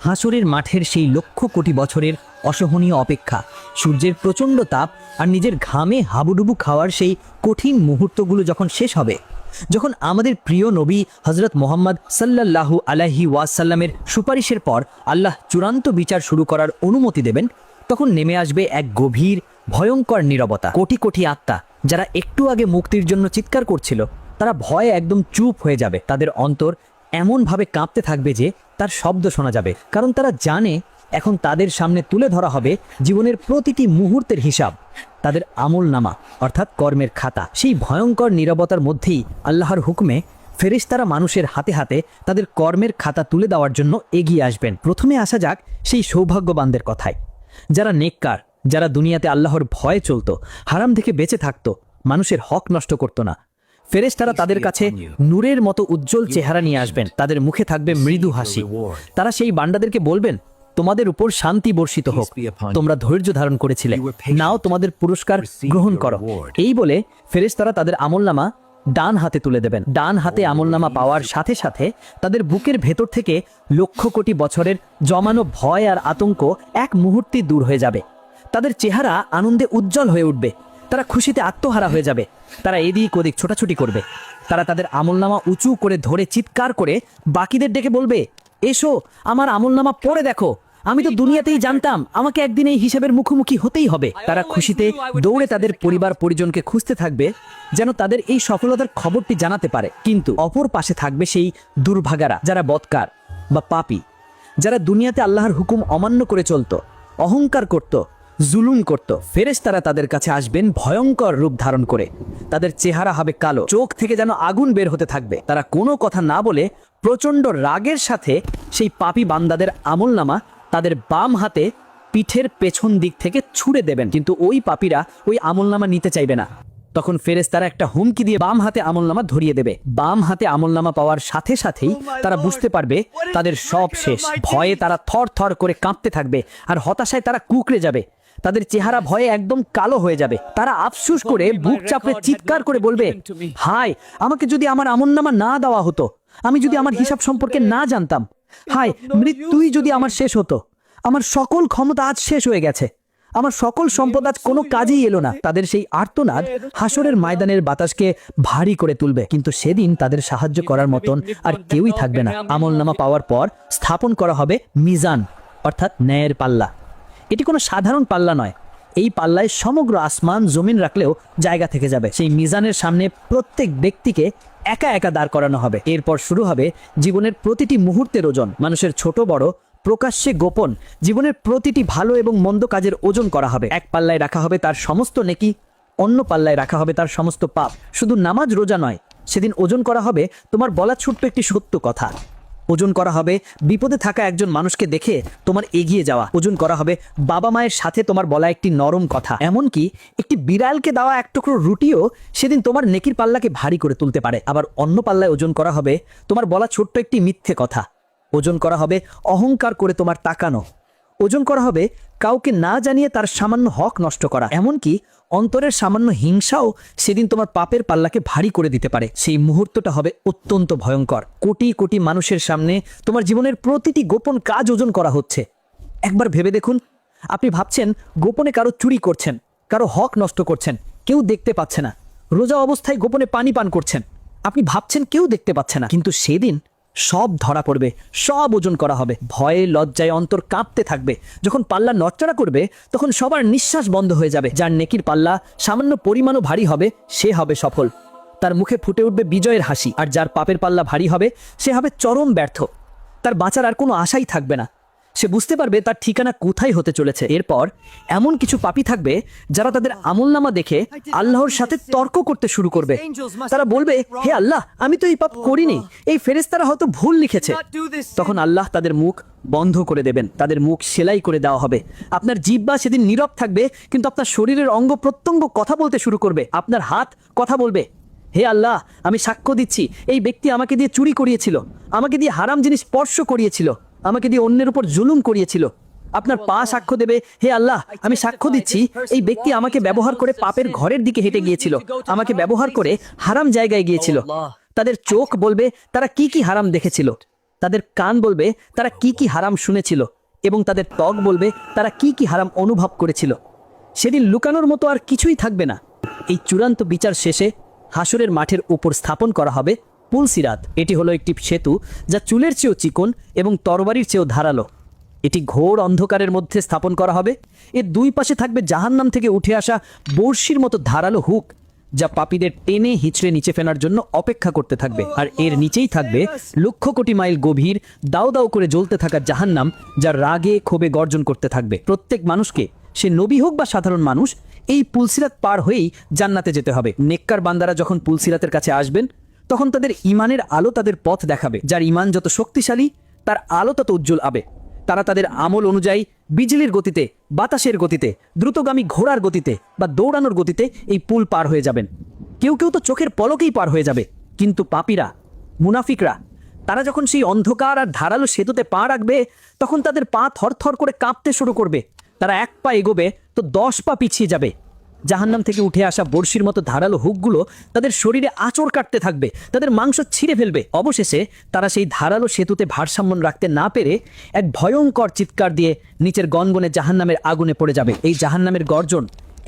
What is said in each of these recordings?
হাসরের মাঠের সেই লক্ষ কোটি বছরের অসহনীয় অপেক্ষা, সূর্যের প্রচণ্ড তাপ আর নিজের ঘামে হাবুডুবু খাওয়ার সেই কঠিন মুহূর্তগুলো যখন শেষ হবে, যখন আমাদের প্রিয় নবী হজরত মোহাম্মদ সাল্লাল্লাহু আলাইহি ওয়াসাল্লামের সুপারিশের পর আল্লাহ চূড়ান্ত বিচার শুরু করার অনুমতি দেবেন, তখন নেমে আসবে এক গভীর ভয়ঙ্কর নীরবতা। কোটি কোটি আত্মা যারা একটু আগে মুক্তির জন্য চিৎকার করছিল, তারা ভয়ে একদম চুপ হয়ে যাবে। তাদের অন্তর এমনভাবে কাঁপতে থাকবে যে তার শব্দ শোনা যাবে, কারণ তারা জানে এখন তাদের সামনে তুলে ধরা হবে জীবনের প্রতিটি মুহূর্তের হিসাব, তাদের আমলনামা অর্থাৎ কর্মের খাতা। সেই ভয়ঙ্কর নীরবতার মধ্যেই আল্লাহর হুকুমে ফেরেশতারা মানুষের হাতে হাতে তাদের কর্মের খাতা তুলে দেওয়ার জন্য এগিয়ে আসবেন। প্রথমে আসা যাক সেই সৌভাগ্যবানদের কথায়, যারা নেককার, যারা দুনিয়াতে আল্লাহর ভয়ে চলত, হারাম থেকে বেঁচে থাকত, মানুষের হক নষ্ট করত না। ফেরেশতারা তাদের কাছে নূরের মতো উজ্জ্বল চেহারা নিয়ে আসবেন, তাদের মুখে থাকবে মৃদু হাসি। তারা সেই বান্দাদেরকে বলবেন, তোমাদের উপর শান্তি বর্ষিত হোক, তোমরা ধৈর্য ধারণ করেছিলে, নাও তোমাদের পুরস্কার গ্রহণ করো। এই বলে ফেরেশতারা তাদের আমলনামা ডান হাতে তুলে দেবেন। ডান হাতে আমলনামা পাওয়ার সাথে সাথে তাদের বুকের ভেতর থেকে লক্ষ কোটি বছরের জমানো ভয় আর আতঙ্ক এক মুহূর্তে দূর হয়ে যাবে। তাদের চেহারা আনন্দে উজ্জ্বল হয়ে উঠবে, তারা খুশিতে আত্মহারা হয়ে যাবে। তারা এদিক ওদিক ছোটাছুটি করবে। তারা তাদের আমলনামা উঁচু করে ধরে চিৎকার করে বাকিদের ডেকে বলবে, এসো আমার আমলনামা পড়ে দেখো, আমি তো দুনিয়াতেই জানতাম আমাকে একদিন এই হিসাবের মুখোমুখি হতেই হবে। তারা খুশিতে দৌড়ে তাদের পরিবার পরিজনকে খুঁজতে থাকবে, যেন তাদের এই সফলতার খবরটি জানাতে পারে। কিন্তু অপর পাশে থাকবে সেই দুর্ভাগারা, যারা বদকার বা পাপী, যারা দুনিয়াতে আল্লাহর হুকুম অমান্য করে চলত, অহংকার করত, জুলুম করত। ফেরেশতারা তাদের কাছে আসবেন ভয়ঙ্কর রূপ ধারণ করে। তাদের চেহারা হবে কালো, চোখ থেকে যেন আগুন বের হতে থাকবে। তারা কোনো কথা না বলে প্রচণ্ড রাগের সাথে সেই পাপী বান্দাদের আমলনামা তাদের বাম হাতে পিঠের পেছন দিক থেকে ছুঁড়ে দেবেন। কিন্তু ওই পাপীরা ওই আমলনামা নিতে চাইবে না। তখন ফেরেশতারা একটা হুমকি দিয়ে বাম হাতে আমলনামা ধরিয়ে দেবে। বাম হাতে আমলনামা পাওয়ার সাথে সাথেই তারা বুঝতে পারবে তাদের সব শেষ। ভয়ে তারা থর থর করে কাঁপতে থাকবে আর হতাশায় তারা কুঁকড়ে যাবে। তাদের চেহারা ভয়ে একদম কালো হয়ে যাবে। তারা আফসোস করে বুক চাপড়ে চিৎকার করে বলবে, হায়, আমাকে যদি আমার আমলনামা না দেওয়া হতো, আমি যদি আমার হিসাব সম্পর্কে না জানতাম, হায়, মৃত্যুই যদি আমার শেষ হতো, আমার সকল ক্ষমতা আজ শেষ হয়ে গেছে, আমার সকল সম্পদ আজ কোনো কাজেই এলো না। তাদের সেই আর্তনাদ হাসরের ময়দানের বাতাসকে ভারী করে তুলবে। কিন্তু সেদিন তাদের সাহায্য করার মতন আর কেউই থাকবে না। আমলনামা পাওয়ার পর স্থাপন করা হবে মিজান অর্থাৎ ন্যায়ের পাল্লা। এটি কোনো সাধারণ পাল্লা নয়, এই পাল্লায় সমগ্র আসমান জমিন রাখলেও জায়গা থেকে যাবে। সেই মিজানের সামনে প্রত্যেক ব্যক্তিকে একা একা দাঁড় করানো হবে। এরপর শুরু হবে জীবনের প্রতিটি মুহূর্তের ওজন। মানুষের ছোট বড়, প্রকাশ্যে গোপন, জীবনের প্রতিটি ভালো এবং মন্দ কাজের ওজন করা হবে। এক পাল্লায় রাখা হবে তার সমস্ত নেকি, অন্য পাল্লায় রাখা হবে তার সমস্ত পাপ। শুধু নামাজ রোজা নয়, সেদিন ওজন করা হবে তোমার বলা ছোট্ট একটি সত্য কথা। ওজন করা হবে বিপদে থাকা একজন মানুষকে দেখে তোমার এগিয়ে যাওয়া। ওজন করা হবে বাবা মায়ের সাথে তোমার বলা একটি নরম কথা। এমনকি একটি বিড়ালকে দেওয়া এক টুকরো রুটিও সেদিন তোমার নেকির পাল্লাকে ভারী করে তুলতে পারে। আবার অন্য পাল্লায় ওজন করা হবে তোমার বলা ছোট্ট একটি মিথ্যে কথা। ওজন করা হবে অহংকার করে তোমার তাকানো। ওজন করা হবে কাউকে না জানিয়ে তার সামান্য হক নষ্ট করা। এমনকি অন্তরের সামান্য হিংসাও সেদিন তোমার পাপের পাল্লাকে ভারী করে দিতে পারে। সেই মুহূর্তটা হবে অত্যন্ত ভয়ঙ্কর। কোটি কোটি মানুষের সামনে তোমার জীবনের প্রতিটি গোপন কাজ ওজন করা হচ্ছে। একবার ভেবে দেখুন, আপনি ভাবছেন গোপনে কারো চুরি করছেন, কারো হক নষ্ট করছেন, কেউ দেখতে পাচ্ছে না। রোজা অবস্থায় গোপনে পানি পান করছেন, আপনি ভাবছেন কেউ দেখতে পাচ্ছে না। কিন্তু সেদিন সব ধরা পড়বে, সব ওজন করা হবে। ভয়ে লজ্জায় অন্তর কাঁপতে থাকবে। যখন পাল্লা নড়চড়া করবে, তখন সবার নিঃশ্বাস বন্ধ হয়ে যাবে। যার নেকির পাল্লা সামান্য পরিমাণও ভারী হবে, সে হবে সফল, তার মুখে ফুটে উঠবে বিজয়ের হাসি। আর যার পাপের পাল্লা ভারী হবে, সে হবে চরম ব্যর্থ, তার বাঁচার আর কোনো আশাই থাকবে না। সে বুঝতে পারবে তার ঠিকানা কোথায় হতে চলেছে। এরপর এমন কিছু পাপী থাকবে যারা তাদের আমলনামা দেখে আল্লাহর সাথে তর্ক করতে শুরু করবে। তারা বলবে, হে আল্লাহ, আমি তো এই পাপ করিনি, এই ফেরেশতারা হয়তো ভুল লিখেছে। তখন আল্লাহ তাদের মুখ বন্ধ করে দেবেন, তাদের মুখ সেলাই করে দেওয়া হবে। আপনার জিহ্বা সেদিন নীরব থাকবে, কিন্তু আপনার শরীরের অঙ্গ প্রত্যঙ্গ কথা বলতে শুরু করবে। আপনার হাত কথা বলবে, হে আল্লাহ, আমি সাক্ষ্য দিচ্ছি এই ব্যক্তি আমাকে দিয়ে চুরি করিয়েছিল, আমাকে দিয়ে হারাম জিনিস স্পর্শ করিয়েছিল, আমাকে দিয়ে অন্যের উপর জুলুম করিয়েছিল। আপনার পা সাক্ষ্য দেবে, হে আল্লাহ, আমি সাক্ষ্য দিচ্ছি এই ব্যক্তি আমাকে ব্যবহার করে পাপের ঘরের দিকে হেঁটে গিয়েছিল, আমাকে ব্যবহার করে হারাম জায়গায় গিয়েছিল। তাদের চোখ বলবে তারা কি কি হারাম দেখেছিল। তাদের কান বলবে তারা কি কি হারাম শুনেছিল, এবং তাদের ত্বক বলবে তারা কি কি হারাম অনুভব করেছিল। সেদিন লুকানোর মতো আর কিছুই থাকবে না। এই চূড়ান্ত বিচার শেষে হাসরের মাঠের উপর স্থাপন করা হবে পুলসিরাত। এটি হলো একটি সেতু যা চুলের চেয়েও চিকন এবং তরবারির চেয়েও ধারালো। এটি ঘোর অন্ধকারের মধ্যে স্থাপন করা হবে। এর দুই পাশে থাকবে জাহান্নাম থেকে উঠে আসা বর্ষির মতো ধারালো হুক, যা পাপীদের টেনে হিচড়ে নিচে ফেলার জন্য অপেক্ষা করতে থাকবে। আর এর নিচেই থাকবে লক্ষ কোটি মাইল গভীর দাউ দাউ করে জ্বলতে থাকা জাহান্নাম, যা রাগে ক্ষোভে গর্জন করতে থাকবে। প্রত্যেক মানুষকে, সে নবী হোক বা সাধারণ মানুষ, এই পুলসিরাত পার হয়েই জান্নাতে যেতে হবে। নেককার বান্দারা যখন পুলসিরাতের কাছে আসবেন, তখন তাদের ইমানের আলো তাদের পথ দেখাবে। যার ইমান যত শক্তিশালী, তার আলো তত উজ্জ্বল হবে। তারা তাদের আমল অনুযায়ী বিজলির গতিতে, বাতাসের গতিতে, দ্রুতগামী ঘোড়ার গতিতে বা দৌড়ানোর গতিতে এই পুল পার হয়ে যাবেন। কেউ কেউ তো চোখের পলকেই পার হয়ে যাবে। কিন্তু পাপীরা, মুনাফিকরা, তারা যখন সেই অন্ধকার আর ধারালো সেতুতে পা রাখবে, তখন তাদের পা থরথর করে কাঁপতে শুরু করবে। তারা 1 পা এগোবে তো 10 পা পিছিয়ে যাবে। জাহান্নাম থেকে উঠে আসা বর্ষির মতো ধারালো হুকগুলো তাদের শরীরে আঁচড় কাটতে থাকবে, তাদের মাংস ছিঁড়ে ফেলবে। অবশেষে তারা সেই ধারালো সেতুতে ভারসাম্য রাখতে না পেরে এক ভয়ঙ্কর চিৎকার দিয়ে নিচের গনগনে জাহান্নামের আগুনে পড়ে যাবে। এই জাহান্নামের গর্জন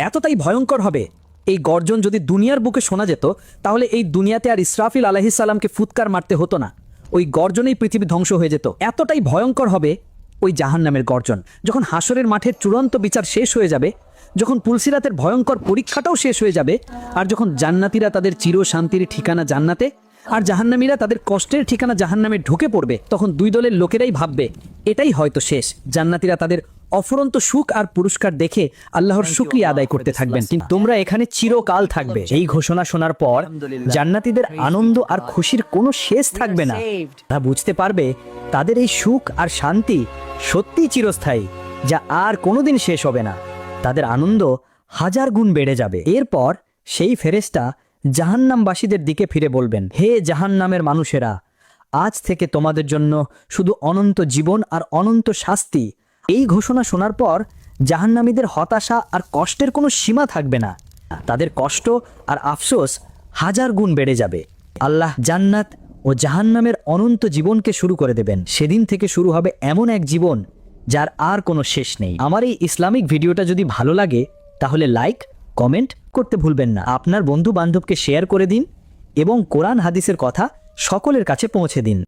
এতটাই ভয়ঙ্কর হবে, এই গর্জন যদি দুনিয়ার বুকে শোনা যেত, তাহলে এই দুনিয়াতে আর ইসরাফিল আলাইহিস সালামকে ফুৎকার মারতে হতো না। ওই গর্জনেই পৃথিবী ধ্বংস হয়ে যেত। এতটাই ভয়ঙ্কর হবে ওই জাহান্নামের গর্জন। যখন হাসরের মাঠের চূড়ান্ত বিচার শেষ হয়ে যাবে, যখন পুলসিরাতের ভয়ঙ্কর পরীক্ষাটাও শেষ হয়ে যাবে, আর যখন জান্নাতীরা তাদের চির শান্তির ঠিকানা জান্নাতে আর জাহান্নামীরা তাদের কষ্টের ঠিকানা জাহান্নামে ঢুকে পড়বে, তখন দুই দলের লোকেরাই ভাববে এটাই হয়তো শেষ। জান্নাতীরা তাদের অফুরন্ত সুখ আর পুরস্কার দেখে আল্লাহর শুকরিয়া আদায় করতে থাকবেন। কিন্তু তোমরা এখানে চিরকাল থাকবে। এই ঘোষণা শোনার পর জান্নাতীদের আনন্দ আর খুশির কোনো শেষ থাকবে না। তারা বুঝতে পারবে তাদের এই সুখ আর শান্তি সত্যিই চিরস্থায়ী, যা আর কোনোদিন শেষ হবে না। তাদের আনন্দ 1000 গুণ বেড়ে যাবে। এরপর সেই ফেরেশতা জাহান্নামবাসীদের দিকে ফিরে বলবেন, হে জাহান্নামের মানুষেরা, আজ থেকে তোমাদের জন্য শুধু অনন্ত জীবন আর অনন্ত শাস্তি। এই ঘোষণা শোনার পর জাহান্নামীদের হতাশা আর কষ্টের কোনো সীমা থাকবে না। তাদের কষ্ট আর আফসোস 1000 গুণ বেড়ে যাবে। আল্লাহ জান্নাত ও জাহান্নামের অনন্ত জীবনকে শুরু করে দেবেন। সেদিন থেকে শুরু হবে এমন এক জীবন যার আর কোনো শেষ নেই। আমার এই ইসলামিক ভিডিওটা যদি ভালো লাগে, তাহলে লাইক, কমেন্ট করতে ভুলবেন না। আপনার বন্ধু বান্ধবকে শেয়ার করে দিন এবং কোরআন হাদিসের কথা সকলের কাছে পৌঁছে দিন।